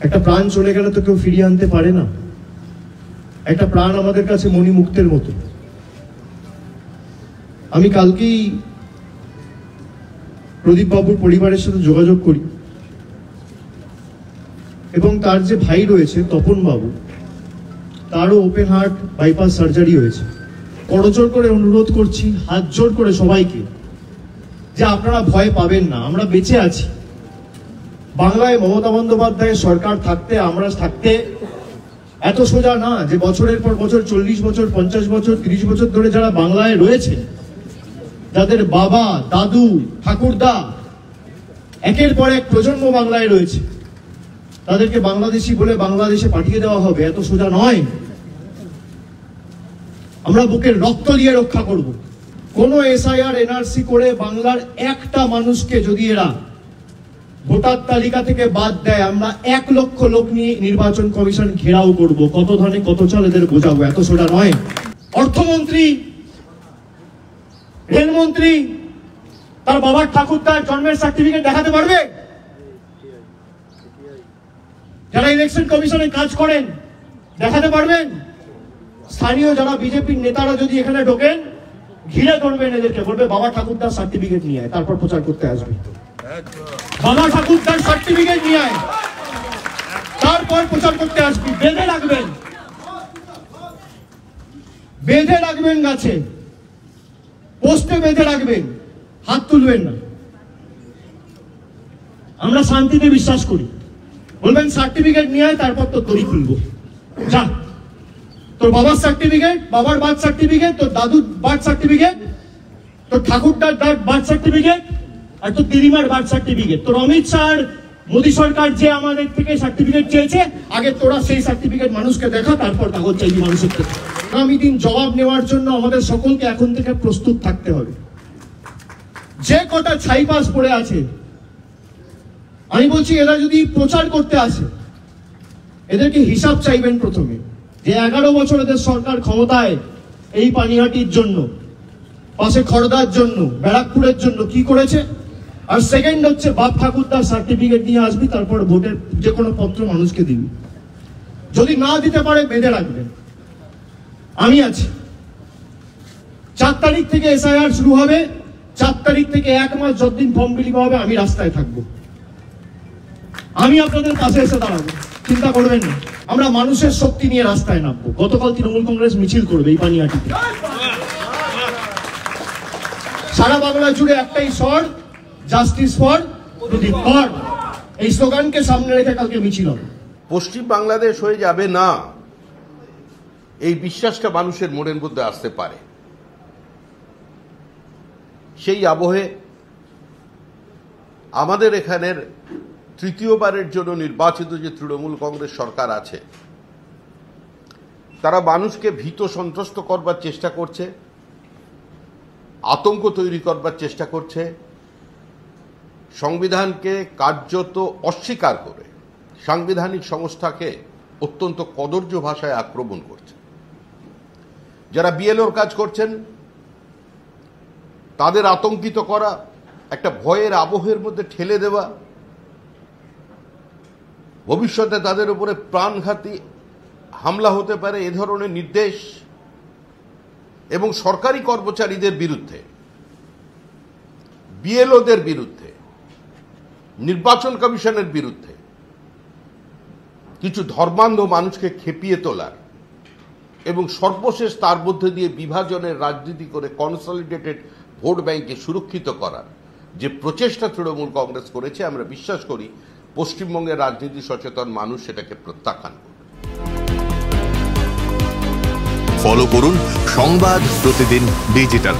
একটা প্রাণ চলে গেলে তো কেউ ফিরিয়ে আনতে পারে না। একটা প্রাণ আমাদের কাছে মণিমুক্তের মতো। আমি কালকেই প্রদীপ বাবুর পরিবারের সাথে যোগাযোগ করি এবং তার যে ভাই রয়েছে তপন বাবু, তারও ওপেন হার্ট বাইপাস সার্জারি হয়েছে। করজোড় করে অনুরোধ করছি, হাত জোড় করে সবাইকে, যে আপনারা ভয় পাবেন না, আমরা বেঁচে আছি। বাংলায় মমতা বন্দ্যোপাধ্যায়ের সরকার থাকতে, আমরা থাকতে এত সোজা না যে বছরের পর বছর 40 বছর 50 বছর 30 বছর ধরে যারা বাংলায় রয়েছে, যাদের বাবা দাদু ঠাকুরদা একের পর এক প্রজন্ম বাংলায় রয়েছে, তাদেরকে বাংলাদেশি বলে বাংলাদেশে পাঠিয়ে দেওয়া হবে, এত সোজা নয়। আমরা বুকের রক্ত দিয়ে রক্ষা করব। কোন এসআইআর এনআরসি করে বাংলার একটা মানুষকে যদি এরা ভোটার তালিকা থেকে বাদ দেয়, আমরা 1 লক্ষ লোক নিয়ে নির্বাচন কমিশন ঘেরাও করব। কত ধানে কত চাল এদের বোঝাবো, এত সোজা নয়। অর্থমন্ত্রী, রেলমন্ত্রী তার বাবার ঠাকুরদার জন্মের সার্টিফিকেট দেখাতে পারবে? যারা ইলেকশন কমিশনে কাজ করেন দেখাতে পারবেন? স্থানীয় যারা বিজেপির নেতারা যদি এখানে ঢোকেন, ঘিরে ধরবেন এদেরকে, বলবে বাবা ঠাকুরদার সার্টিফিকেট নিয়ে আয়, তারপর প্রচার করতে আসবে। বাবা ঠাকুরদার সার্টিফিকেট নিয়ে আয়, তারপর প্রচার করতে আসবি। বেঁধে রাখবেন, বেঁধে রাখবেন, গাছে পোস্টে বেঁধে রাখবেন, হাত তুলবেন না। আমরা শান্তিতে বিশ্বাস করি। বলবেন সার্টিফিকেট নিয়ে আয়, তারপর তো তৈরি খুলবো। যা, তোর বাবার সার্টিফিকেট, বাবার বার্থ সার্টিফিকেট, তোর দাদুর বার্থ সার্টিফিকেট, তোর ঠাকুরদার বার্থ সার্টিফিকেট, আর তোর দিদিমার বার্থ সার্টিফিকেট। তোর অমিত শাহ, মোদী সরকার যে আমাদের থেকে সার্টিফিকেট চেয়েছে, আগে তোরা সেই সার্টিফিকেট মানুষকে দেখা, তারপর কাগজ চাইবি মানুষের থেকে। আগামী দিন জবাব নেওয়ার জন্য আমাদের সকলকে এখন থেকে প্রস্তুত থাকতে হবে। যে কটা ছাইপাস পড়ে আছে, আমি বলছি এরা যদি প্রচার করতে আসে, এদেরকে হিসাব চাইবেন প্রথমে, যে 11 বছর এদের সরকার ক্ষমতায় এই পানিহাটির জন্য, পাশে খড়দার জন্য, ব্যারাকপুরের জন্য কি করেছে। আর সেকেন্ড হচ্ছে বাপ ঠাকুরদার সার্টিফিকেট নিয়ে আসবি, তারপর ভোটের যে কোনো পত্র মানুষকে দিবি। যদি না দিতে পারে বেঁধে রাখবেন। আমি আছি। 4 তারিখ থেকে এসআইআর শুরু হবে। 4 তারিখ থেকে 1 মাস যতদিন ফর্ম বিলি হবে, আমি রাস্তায় থাকবো। আমি আপনাদের পাশে এসে দাঁড়াবো, চিন্তা করবেন না। আমরা মানুষের শক্তি নিয়ে রাস্তায় নামবো। গতকাল তৃণমূল কংগ্রেস মিছিল করবে এই পানিহাটিতে। সারা বাংলা জুড়ে একটাই স্বর, জাস্টিস ফর প্রদীপ কর। এই স্লোগানকে সামনে রেখে কালকে মিছিল হবে। পশ্চিম বাংলাদেশ হয়ে যাবে না, এই বিশ্বাসটা মানুষের মনের মধ্যে আসতে পারে। সেই আবহে আমাদের এখানের তৃতীয়বারের জন্য নির্বাচিত যে তৃণমূল কংগ্রেস সরকার আছে, তারা মানুষকে ভীত সন্ত্রস্ত করবার চেষ্টা করছে, আতঙ্ক তৈরি করবার চেষ্টা করছে, সংবিধানকে কার্যত অস্বীকার করে সাংবিধানিক সংস্থাকে অত্যন্ত কদর্য ভাষায় আক্রমণ করছে। যারা বিএলওর কাজ করছেন তাদের আতঙ্কিত করা, একটা ভয়ের আবহের মধ্যে ঠেলে দেওয়া, ভবিষ্যতে তাদের উপরে প্রাণঘাতী হামলা হতে পারে এ ধরনের নির্দেশ, এবং সরকারি কর্মচারীদের বিরুদ্ধে, বিএলওদের বিরুদ্ধে, নির্বাচন কমিশনের বিরুদ্ধে কিছু ধর্মান্ধ মানুষকে খেপিয়ে তোলার এবং সর্বশেষ তার মধ্যে দিয়ে বিভাজনের রাজনীতি করে কনসলিডেটেড ভোট ব্যাংকে সুরক্ষিত করার যে প্রচেষ্টা তৃণমূল কংগ্রেস করেছে, আমরা বিশ্বাস করি পশ্চিমবঙ্গের রাজনীতি সচেতন মানুষ সেটাকে প্রত্যাখ্যান করবে। ফলো করুন সংবাদ প্রতিদিন ডিজিটাল।